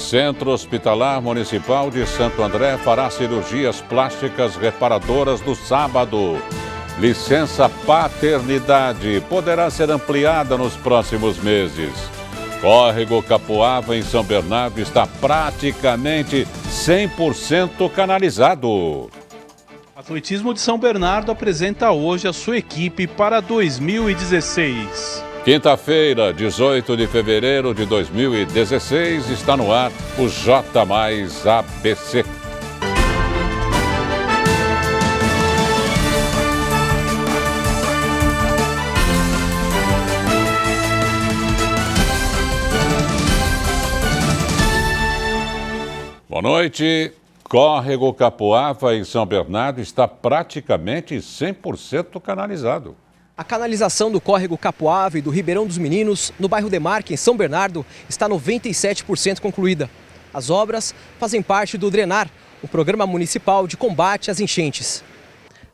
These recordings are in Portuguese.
Centro Hospitalar Municipal de Santo André fará cirurgias plásticas reparadoras no sábado. Licença paternidade poderá ser ampliada nos próximos meses. Córrego Capoava, em São Bernardo, está praticamente 100% canalizado. O Atletismo de São Bernardo apresenta hoje a sua equipe para 2016. Quinta-feira, 18 de fevereiro de 2016, está no ar o J mais ABC. Boa noite. Córrego Capoava, em São Bernardo, está praticamente 100% canalizado. A canalização do córrego Capoava e do Ribeirão dos Meninos, no bairro Demarque, em São Bernardo, está 97% concluída. As obras fazem parte do Drenar, o Programa Municipal de Combate às Enchentes.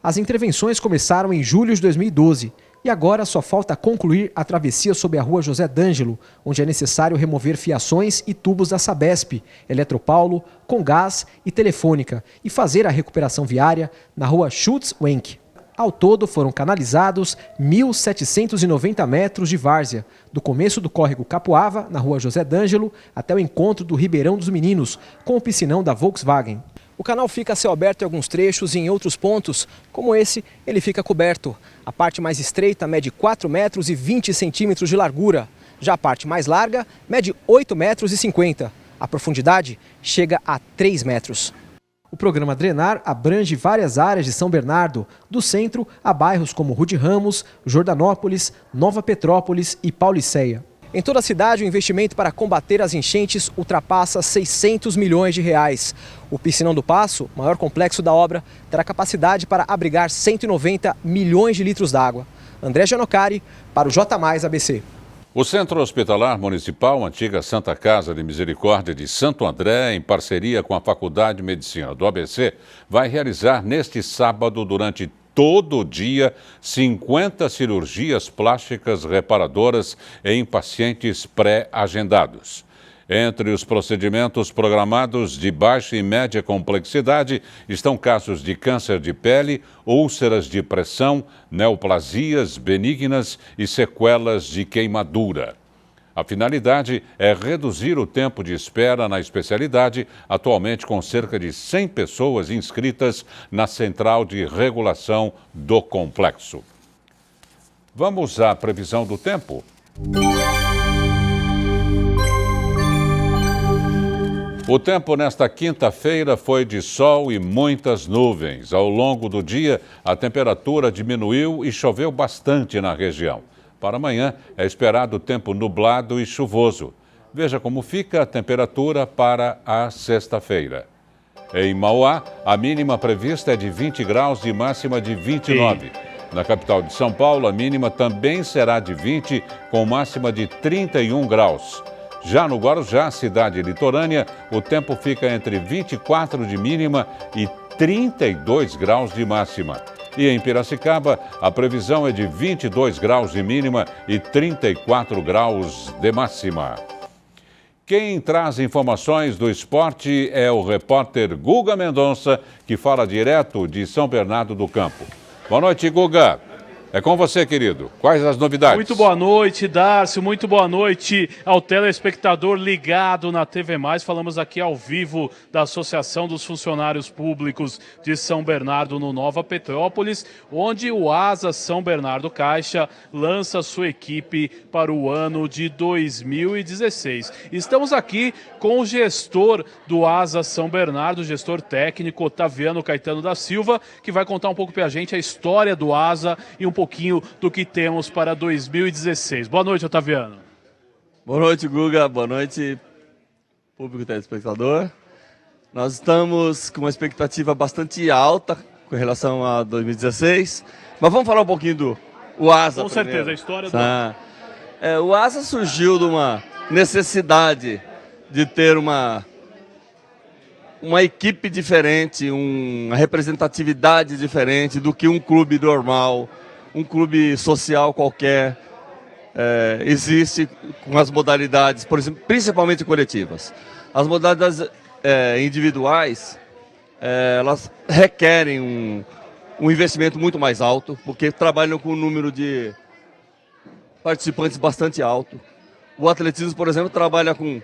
As intervenções começaram em julho de 2012 e agora só falta concluir a travessia sob a rua José D'Angelo, onde é necessário remover fiações e tubos da Sabesp, Eletropaulo, Comgás e Telefônica e fazer a recuperação viária na rua Schutz-Wenck. Ao todo, foram canalizados 1.790 metros de várzea, do começo do córrego Capoava, na rua José D'Angelo, até o encontro do Ribeirão dos Meninos, com o piscinão da Volkswagen. O canal fica a céu aberto em alguns trechos e em outros pontos, como esse, ele fica coberto. A parte mais estreita mede 4 metros e 20 centímetros de largura. Já a parte mais larga mede 8 metros e 50. A profundidade chega a 3 metros. O programa Drenar abrange várias áreas de São Bernardo, do centro a bairros como Rude Ramos, Jordanópolis, Nova Petrópolis e Pauliceia. Em toda a cidade, o investimento para combater as enchentes ultrapassa 600 milhões de reais. O Piscinão do Passo, maior complexo da obra, terá capacidade para abrigar 190 milhões de litros d'água. André Gianocari, para o J mais ABC. O Centro Hospitalar Municipal, antiga Santa Casa de Misericórdia de Santo André, em parceria com a Faculdade de Medicina do ABC, vai realizar neste sábado, durante todo o dia, 50 cirurgias plásticas reparadoras em pacientes pré-agendados. Entre os procedimentos programados de baixa e média complexidade estão casos de câncer de pele, úlceras de pressão, neoplasias benignas e sequelas de queimadura. A finalidade é reduzir o tempo de espera na especialidade, atualmente com cerca de 100 pessoas inscritas na Central de Regulação do Complexo. Vamos à previsão do tempo? O tempo nesta quinta-feira foi de sol e muitas nuvens. Ao longo do dia, a temperatura diminuiu e choveu bastante na região. Para amanhã, é esperado tempo nublado e chuvoso. Veja como fica a temperatura para a sexta-feira. Em Mauá, a mínima prevista é de 20 graus e máxima de 29. Na capital de São Paulo, a mínima também será de 20, com máxima de 31 graus. Já no Guarujá, cidade litorânea, o tempo fica entre 24 de mínima e 32 graus de máxima. E em Piracicaba, a previsão é de 22 graus de mínima e 34 graus de máxima. Quem traz informações do esporte é o repórter Guga Mendonça, que fala direto de São Bernardo do Campo. Boa noite, Guga. É com você, querido. Quais as novidades? Muito boa noite, Darcio. Muito boa noite ao telespectador ligado na TV+. Falamos aqui ao vivo da Associação dos Funcionários Públicos de São Bernardo, no Nova Petrópolis, onde o ASA São Bernardo Caixa lança sua equipe para o ano de 2016. Estamos aqui com o gestor do ASA São Bernardo, o gestor técnico Otaviano Caetano da Silva, que vai contar um pouco para a gente a história do ASA e um pouquinho do que temos para 2016. Boa noite, Otaviano. Boa noite, Guga. Boa noite, público telespectador. Nós estamos com uma expectativa bastante alta com relação a 2016, mas vamos falar um pouquinho do ASA. Com certeza, a história do ASA. O ASA surgiu de uma necessidade de ter uma equipe diferente, uma representatividade diferente do que um clube normal, um clube social qualquer. existe com as modalidades, por exemplo, principalmente coletivas. As modalidades individuais, elas requerem um investimento muito mais alto, porque trabalham com um número de participantes bastante alto. O atletismo, por exemplo, trabalha com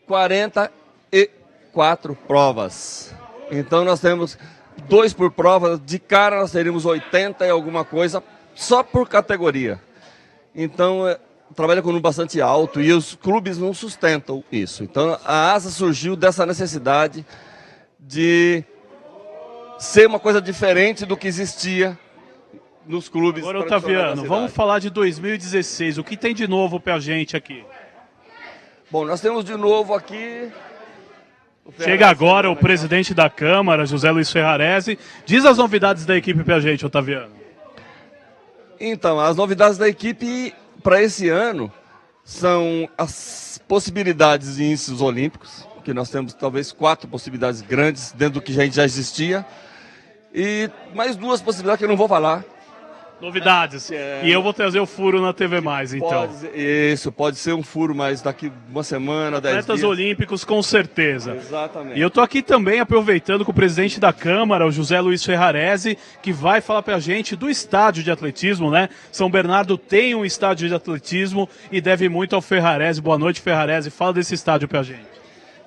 44 provas. Então nós temos 2 por prova, de cara nós teríamos 80 e alguma coisa só por categoria. Então trabalha com um número bastante alto e os clubes não sustentam isso. Então a ASA surgiu dessa necessidade de ser uma coisa diferente do que existia nos clubes. Agora, Otaviano, vamos falar de 2016. O que tem de novo pra gente aqui? Bom, nós temos de novo aqui... Chega agora o presidente da Câmara, José Luiz Ferrarese. Diz as novidades da equipe pra gente, Otaviano. Então, as novidades da equipe para esse ano são as possibilidades de índices olímpicos, que nós temos talvez 4 possibilidades grandes dentro do que já existia, e mais 2 possibilidades que eu não vou falar. Novidades. E eu vou trazer o furo na TV Mais, então. Pode ser um furo, mas daqui uma semana, 10 dias. Atletas olímpicos, com certeza. Exatamente. E eu tô aqui também aproveitando com o presidente da Câmara, o José Luiz Ferrarese, que vai falar pra gente do estádio de atletismo, né? São Bernardo tem um estádio de atletismo e deve muito ao Ferrarese. Boa noite, Ferrarese. Fala desse estádio pra gente.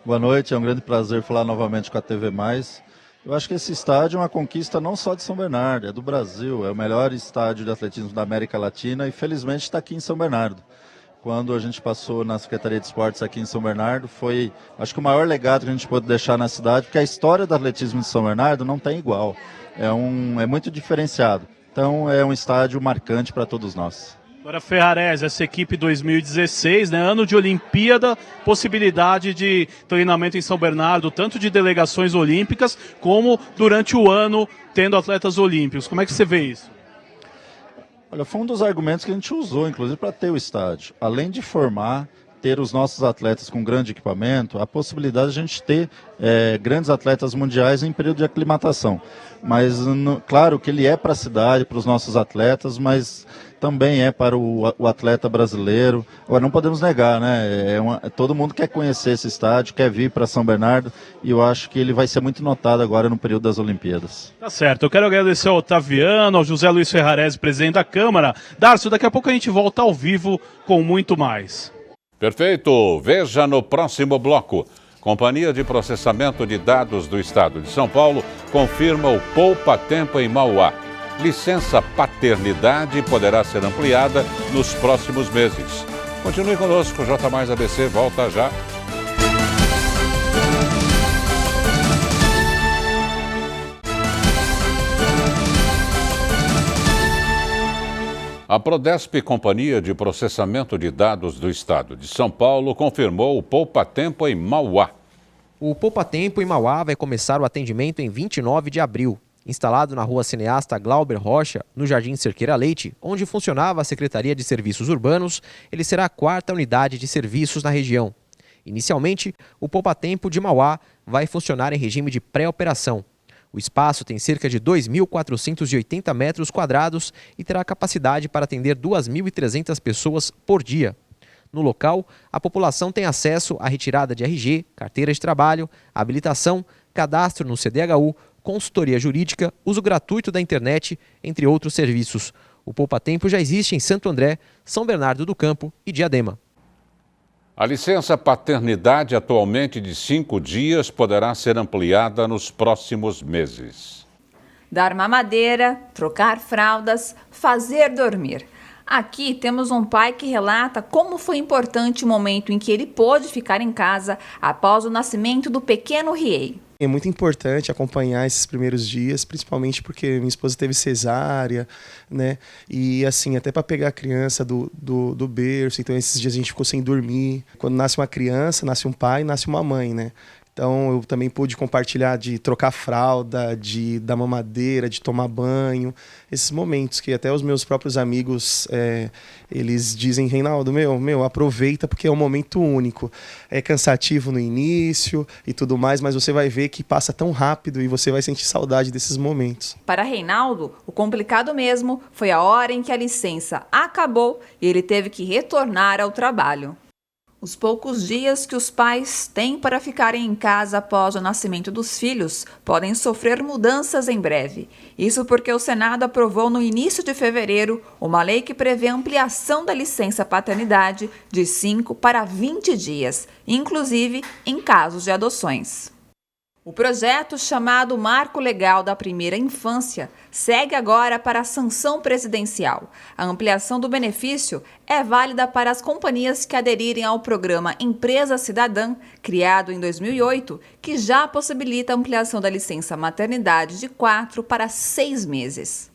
Boa noite, é um grande prazer falar novamente com a TV Mais. Eu acho que esse estádio é uma conquista não só de São Bernardo, é do Brasil, é o melhor estádio de atletismo da América Latina e felizmente está aqui em São Bernardo. Quando a gente passou na Secretaria de Esportes aqui em São Bernardo, foi, acho que o maior legado que a gente pôde deixar na cidade, porque a história do atletismo de São Bernardo não tem igual, é muito diferenciado. Então é um estádio marcante para todos nós. Agora, Ferrarese, essa equipe 2016, né, ano de Olimpíada, possibilidade de treinamento em São Bernardo, tanto de delegações olímpicas, como durante o ano tendo atletas olímpicos. Como é que você vê isso? Olha, foi um dos argumentos que a gente usou, inclusive, para ter o estádio. Além de formar, ter os nossos atletas com grande equipamento, a possibilidade de a gente ter grandes atletas mundiais em período de aclimatação. Mas, claro que ele é para a cidade, para os nossos atletas, mas também é para o atleta brasileiro. Agora, não podemos negar, né? Todo mundo quer conhecer esse estádio, quer vir para São Bernardo, e eu acho que ele vai ser muito notado agora no período das Olimpíadas. Tá certo, eu quero agradecer ao Otaviano, ao José Luiz Ferrarese, presidente da Câmara. Darcio, daqui a pouco a gente volta ao vivo com muito mais. Perfeito. Veja no próximo bloco. Companhia de Processamento de Dados do Estado de São Paulo confirma o poupa-tempo em Mauá. Licença paternidade poderá ser ampliada nos próximos meses. Continue conosco, J+ ABC volta já. A Prodesp, Companhia de Processamento de Dados do Estado de São Paulo, confirmou o poupa-tempo em Mauá. O poupa-tempo em Mauá vai começar o atendimento em 29 de abril. Instalado na rua Cineasta Glauber Rocha, no Jardim Cerqueira Leite, onde funcionava a Secretaria de Serviços Urbanos, ele será a 4ª unidade de serviços na região. Inicialmente, o poupa-tempo de Mauá vai funcionar em regime de pré-operação. O espaço tem cerca de 2.480 metros quadrados e terá capacidade para atender 2.300 pessoas por dia. No local, a população tem acesso à retirada de RG, carteira de trabalho, habilitação, cadastro no CDHU, consultoria jurídica, uso gratuito da internet, entre outros serviços. O poupa-tempo já existe em Santo André, São Bernardo do Campo e Diadema. A licença paternidade, atualmente de 5 dias, poderá ser ampliada nos próximos meses. Dar mamadeira, trocar fraldas, fazer dormir. Aqui temos um pai que relata como foi importante o momento em que ele pôde ficar em casa após o nascimento do pequeno Riei. É muito importante acompanhar esses primeiros dias, principalmente porque minha esposa teve cesárea, né? E assim, até para pegar a criança do berço, então esses dias a gente ficou sem dormir. Quando nasce uma criança, nasce um pai, nasce uma mãe, né? Então eu também pude compartilhar de trocar fralda, de dar mamadeira, de tomar banho, esses momentos que até os meus próprios amigos, eles dizem, Reinaldo, meu, aproveita porque é um momento único. É cansativo no início e tudo mais, mas você vai ver que passa tão rápido e você vai sentir saudade desses momentos. Para Reinaldo, o complicado mesmo foi a hora em que a licença acabou e ele teve que retornar ao trabalho. Os poucos dias que os pais têm para ficarem em casa após o nascimento dos filhos podem sofrer mudanças em breve. Isso porque o Senado aprovou no início de fevereiro uma lei que prevê ampliação da licença paternidade de 5 para 20 dias, inclusive em casos de adoções. O projeto, chamado Marco Legal da Primeira Infância, segue agora para a sanção presidencial. A ampliação do benefício é válida para as companhias que aderirem ao programa Empresa Cidadã, criado em 2008, que já possibilita a ampliação da licença maternidade de 4 para 6 meses.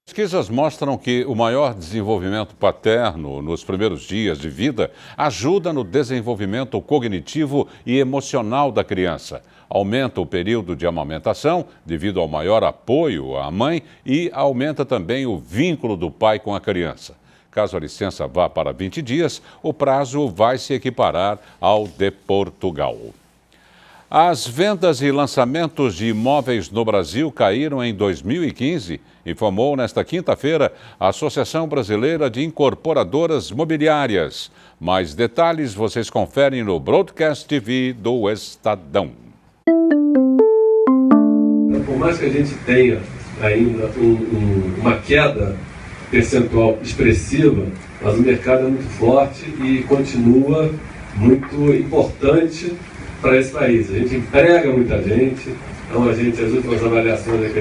Pesquisas mostram que o maior desenvolvimento paterno nos primeiros dias de vida ajuda no desenvolvimento cognitivo e emocional da criança. Aumenta o período de amamentação devido ao maior apoio à mãe e aumenta também o vínculo do pai com a criança. Caso a licença vá para 20 dias, o prazo vai se equiparar ao de Portugal. As vendas e lançamentos de imóveis no Brasil caíram em 2015, informou nesta quinta-feira a Associação Brasileira de Incorporadoras Mobiliárias. Mais detalhes vocês conferem no Broadcast TV do Estadão. Por mais que a gente tenha ainda uma queda percentual expressiva, mas o mercado é muito forte e continua muito importante para esse país. A gente emprega muita gente, então as últimas avaliações é que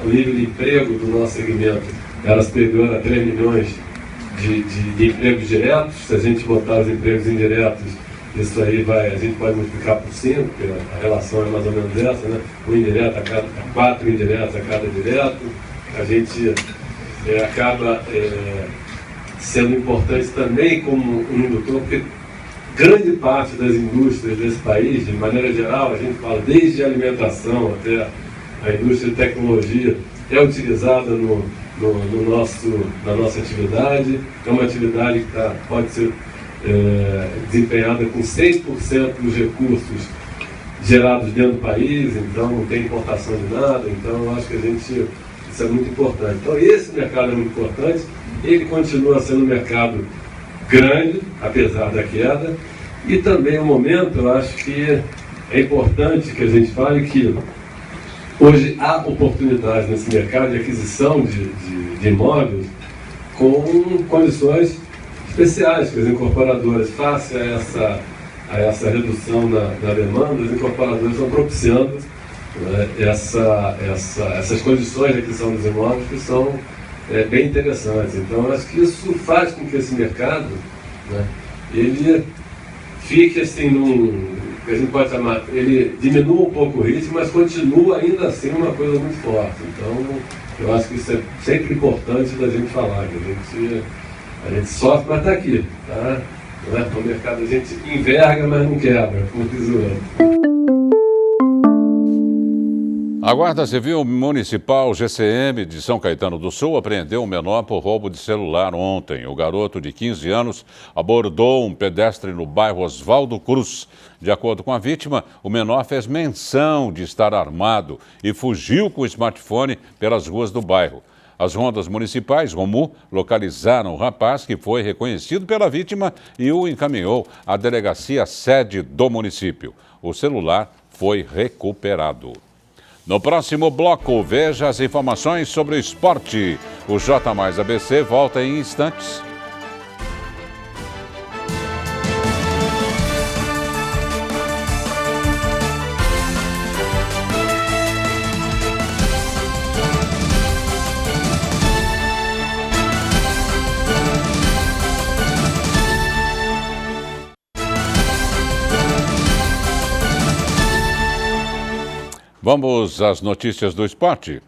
o nível de emprego do nosso segmento, ela superior a 3 milhões de empregos diretos. Se a gente botar os empregos indiretos, isso aí a gente pode multiplicar por 5, porque a relação é mais ou menos essa, né? Um indireto a cada 4 indiretos a cada direto. A gente acaba sendo importante também como um indutor, porque grande parte das indústrias desse país, de maneira geral, a gente fala desde a alimentação até a indústria de tecnologia, é utilizada na nossa atividade. É uma atividade que pode ser desempenhada com 6% dos recursos gerados dentro do país, então não tem importação de nada. Então eu acho que isso é muito importante. Então esse mercado é muito importante, ele continua sendo um mercado grande, apesar da queda, e também no momento eu acho que é importante que a gente fale que hoje há oportunidade nesse mercado de aquisição de imóveis com condições especiais, que as incorporadoras, face a essa redução na demanda, as incorporadoras estão propiciando, né, essas condições de aquisição dos imóveis que são bem interessantes. Então, acho que isso faz com que esse mercado, né, ele fique assim que a gente pode chamar, ele diminua um pouco o ritmo, mas continua ainda assim uma coisa muito forte. Então, eu acho que isso é sempre importante da gente falar, que a gente sofre, mas está aqui, tá? Não é? No mercado a gente enverga, mas não quebra, como diz o outro. A Guarda Civil Municipal GCM de São Caetano do Sul apreendeu um menor por roubo de celular ontem. O garoto de 15 anos abordou um pedestre no bairro Oswaldo Cruz. De acordo com a vítima, o menor fez menção de estar armado e fugiu com o smartphone pelas ruas do bairro. As rondas municipais, ROMU, localizaram o rapaz, que foi reconhecido pela vítima e o encaminhou à delegacia sede do município. O celular foi recuperado. No próximo bloco, veja as informações sobre o esporte. O J+ABC volta em instantes. Vamos às notícias do esporte.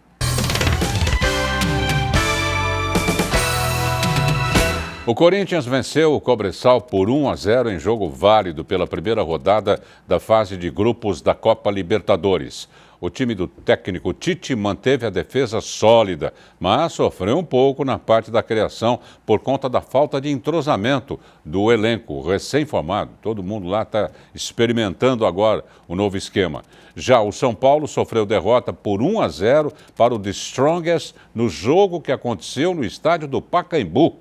O Corinthians venceu o Cobressal por 1-0 em jogo válido pela primeira rodada da fase de grupos da Copa Libertadores. O time do técnico Tite manteve a defesa sólida, mas sofreu um pouco na parte da criação por conta da falta de entrosamento do elenco recém-formado. Todo mundo lá está experimentando agora o novo esquema. Já o São Paulo sofreu derrota por 1-0 para o The Strongest no jogo que aconteceu no estádio do Pacaembu.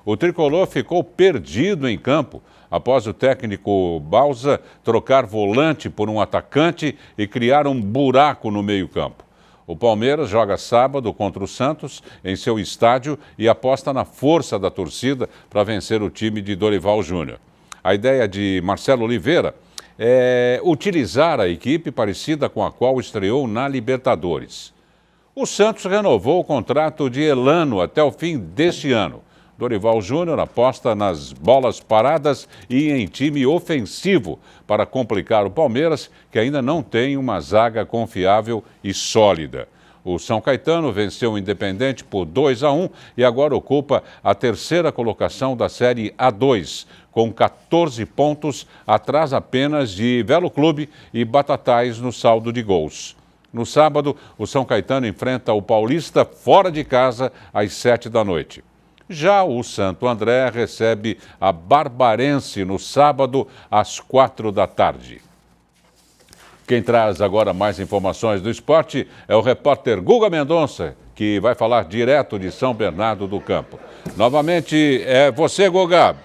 O tricolor ficou perdido em campo após o técnico Bausa trocar volante por um atacante e criar um buraco no meio-campo. O Palmeiras joga sábado contra o Santos em seu estádio e aposta na força da torcida para vencer o time de Dorival Júnior. A ideia de Marcelo Oliveira é utilizar a equipe parecida com a qual estreou na Libertadores. O Santos renovou o contrato de Elano até o fim deste ano. Dorival Júnior aposta nas bolas paradas e em time ofensivo para complicar o Palmeiras, que ainda não tem uma zaga confiável e sólida. O São Caetano venceu o Independente por 2-1 e agora ocupa a terceira colocação da Série A2, com 14 pontos, atrás apenas de Velo Clube e Batatais no saldo de gols. No sábado, o São Caetano enfrenta o Paulista fora de casa às 7 da noite. Já o Santo André recebe a Barbarense no sábado, às 4 da tarde. Quem traz agora mais informações do esporte é o repórter Guga Mendonça, que vai falar direto de São Bernardo do Campo. Novamente, é você, Guga.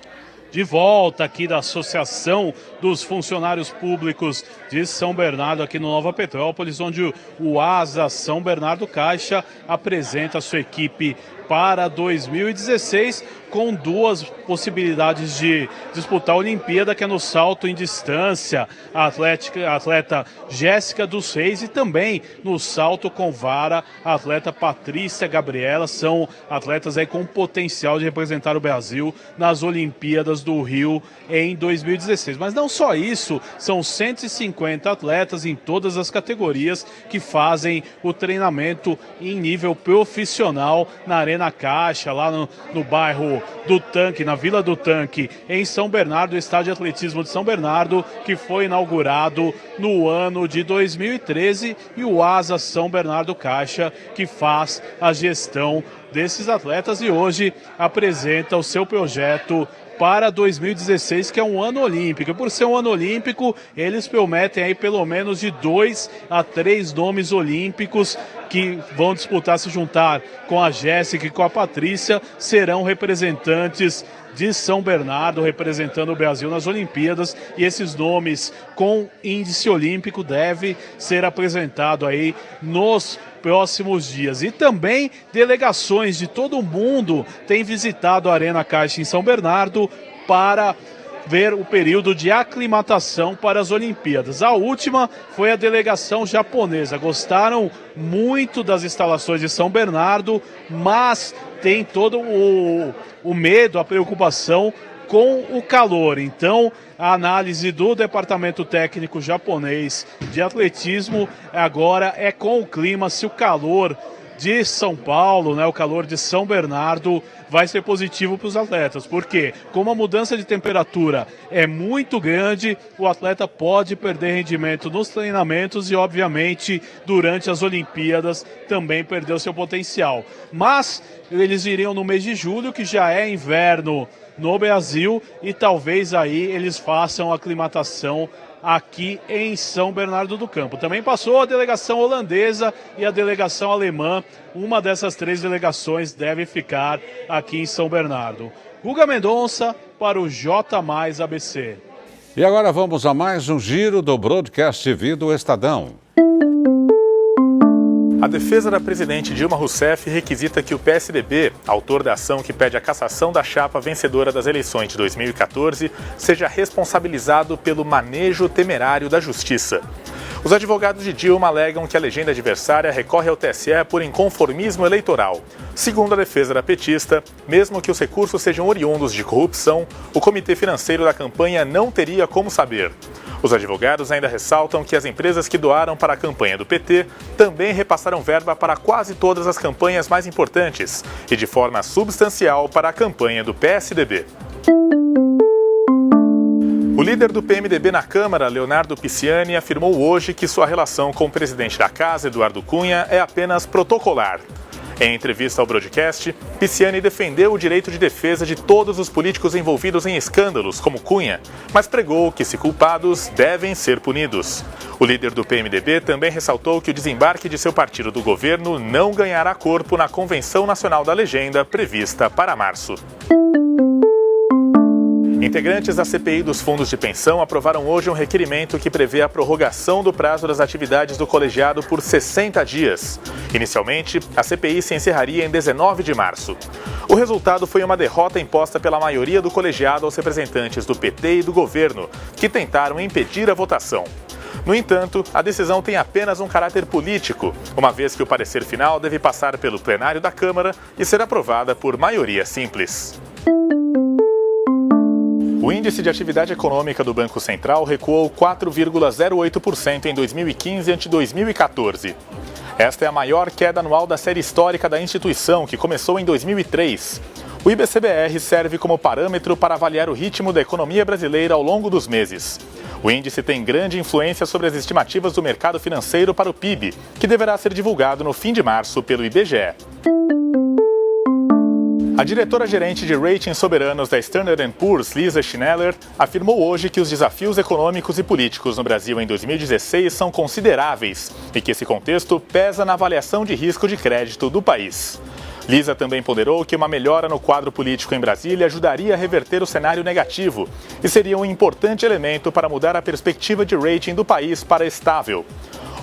De volta aqui da Associação dos Funcionários Públicos de São Bernardo, aqui no Nova Petrópolis, onde o ASA São Bernardo Caixa apresenta a sua equipe para 2016, com duas possibilidades de disputar a Olimpíada, que é no salto em distância, a atleta Jéssica dos Reis, e também no salto com vara, a atleta Patrícia Gabriela. São atletas aí com potencial de representar o Brasil nas Olimpíadas do Rio em 2016. Mas não só isso, são 150 atletas em todas as categorias que fazem o treinamento em nível profissional na Arena Caixa, lá no bairro do Tanque, na Vila do Tanque, em São Bernardo, o estádio de atletismo de São Bernardo, que foi inaugurado no ano de 2013, e o ASA São Bernardo Caixa, que faz a gestão desses atletas e hoje apresenta o seu projeto para 2016, que é um ano olímpico. E por ser um ano olímpico, eles prometem aí pelo menos de 2 a 3 nomes olímpicos que vão disputar, se juntar com a Jéssica e com a Patrícia, serão representantes de São Bernardo, representando o Brasil nas Olimpíadas, e esses nomes com índice olímpico devem ser apresentados aí nos próximos dias. E também delegações de todo o mundo têm visitado a Arena Caixa em São Bernardo para ver o período de aclimatação para as Olimpíadas. A última foi a delegação japonesa. Gostaram muito das instalações de São Bernardo, mas tem todo o medo, a preocupação com o calor. Então, a análise do Departamento Técnico Japonês de Atletismo agora é com o clima, se o calor de São Paulo, o calor de São Bernardo vai ser positivo para os atletas. Porque, como a mudança de temperatura é muito grande, o atleta pode perder rendimento nos treinamentos e, obviamente, durante as Olimpíadas também perder o seu potencial. Mas eles iriam no mês de julho, que já é inverno no Brasil, e talvez aí eles façam a aclimatação aqui em São Bernardo do Campo. Também passou a delegação holandesa e a delegação alemã. Uma dessas 3 delegações deve ficar aqui em São Bernardo. Guga Mendonça para o J+ABC. E agora vamos a mais um giro do Broadcast TV do Estadão. A defesa da presidente Dilma Rousseff requisita que o PSDB, autor da ação que pede a cassação da chapa vencedora das eleições de 2014, seja responsabilizado pelo manejo temerário da justiça. Os advogados de Dilma alegam que a legenda adversária recorre ao TSE por inconformismo eleitoral. Segundo a defesa da petista, mesmo que os recursos sejam oriundos de corrupção, o comitê financeiro da campanha não teria como saber. Os advogados ainda ressaltam que as empresas que doaram para a campanha do PT também repassaram verba para quase todas as campanhas mais importantes e de forma substancial para a campanha do PSDB. O líder do PMDB na Câmara, Leonardo Pisciani, afirmou hoje que sua relação com o presidente da Casa, Eduardo Cunha, é apenas protocolar. Em entrevista ao broadcast, Pisciani defendeu o direito de defesa de todos os políticos envolvidos em escândalos, como Cunha, mas pregou que, se culpados, devem ser punidos. O líder do PMDB também ressaltou que o desembarque de seu partido do governo não ganhará corpo na Convenção Nacional da Legenda prevista para março. Integrantes da CPI dos fundos de pensão aprovaram hoje um requerimento que prevê a prorrogação do prazo das atividades do colegiado por 60 dias. Inicialmente, a CPI se encerraria em 19 de março. O resultado foi uma derrota imposta pela maioria do colegiado aos representantes do PT e do governo, que tentaram impedir a votação. No entanto, a decisão tem apenas um caráter político, uma vez que o parecer final deve passar pelo plenário da Câmara e ser aprovada por maioria simples. O índice de atividade econômica do Banco Central recuou 4,08% em 2015 ante 2014. Esta é a maior queda anual da série histórica da instituição, que começou em 2003. O IBCBR serve como parâmetro para avaliar o ritmo da economia brasileira ao longo dos meses. O índice tem grande influência sobre as estimativas do mercado financeiro para o PIB, que deverá ser divulgado no fim de março pelo IBGE. A diretora-gerente de ratings soberanos da Standard & Poor's, Lisa Schneller, afirmou hoje que os desafios econômicos e políticos no Brasil em 2016 são consideráveis e que esse contexto pesa na avaliação de risco de crédito do país. Lisa também ponderou que uma melhora no quadro político em Brasília ajudaria a reverter o cenário negativo e seria um importante elemento para mudar a perspectiva de rating do país para estável.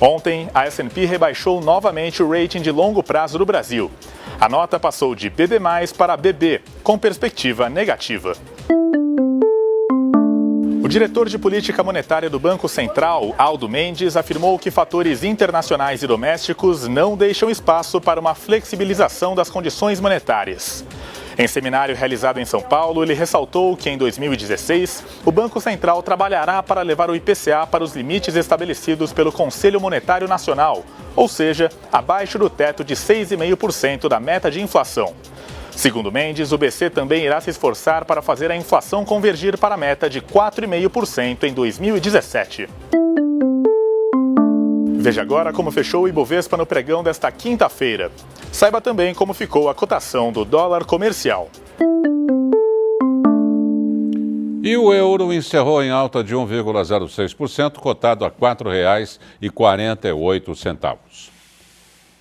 Ontem, a S&P rebaixou novamente o rating de longo prazo do Brasil. A nota passou de BB+ para BB, com perspectiva negativa. O diretor de política monetária do Banco Central, Aldo Mendes, afirmou que fatores internacionais e domésticos não deixam espaço para uma flexibilização das condições monetárias. Em seminário realizado em São Paulo, ele ressaltou que em 2016, o Banco Central trabalhará para levar o IPCA para os limites estabelecidos pelo Conselho Monetário Nacional, ou seja, abaixo do teto de 6,5% da meta de inflação. Segundo Mendes, o BC também irá se esforçar para fazer a inflação convergir para a meta de 4,5% em 2017. Veja agora como fechou o Ibovespa no pregão desta quinta-feira. Saiba também como ficou a cotação do dólar comercial. E o euro encerrou em alta de 1,06%, cotado a R$ 4,48.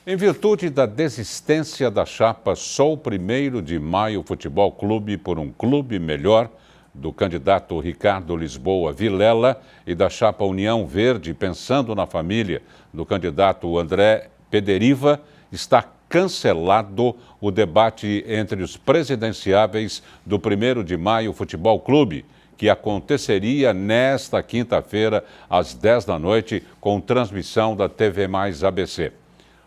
Em virtude da desistência da chapa Sou 1º de Maio Futebol Clube por um clube melhor, do candidato Ricardo Lisboa Vilela, e da chapa União Verde, pensando na família, do candidato André Pederiva, está cancelado o debate entre os presidenciáveis do 1º de Maio Futebol Clube, que aconteceria nesta quinta-feira, às 10 da noite, com transmissão da TV Mais ABC.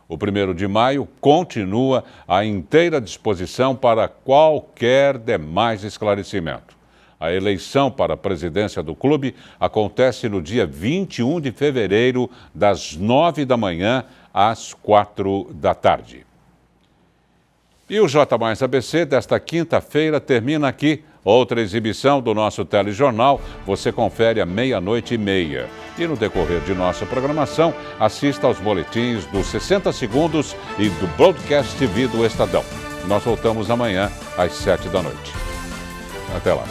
O 1º de Maio continua à inteira disposição para qualquer demais esclarecimento. A eleição para a presidência do clube acontece no dia 21 de fevereiro, das 9 da manhã às 4 da tarde. E o J Mais ABC desta quinta-feira termina aqui. Outra exibição do nosso telejornal você confere à 00:30. E no decorrer de nossa programação, assista aos boletins dos 60 segundos e do Broadcast TV do Estadão. Nós voltamos amanhã às 7 da noite. Até lá.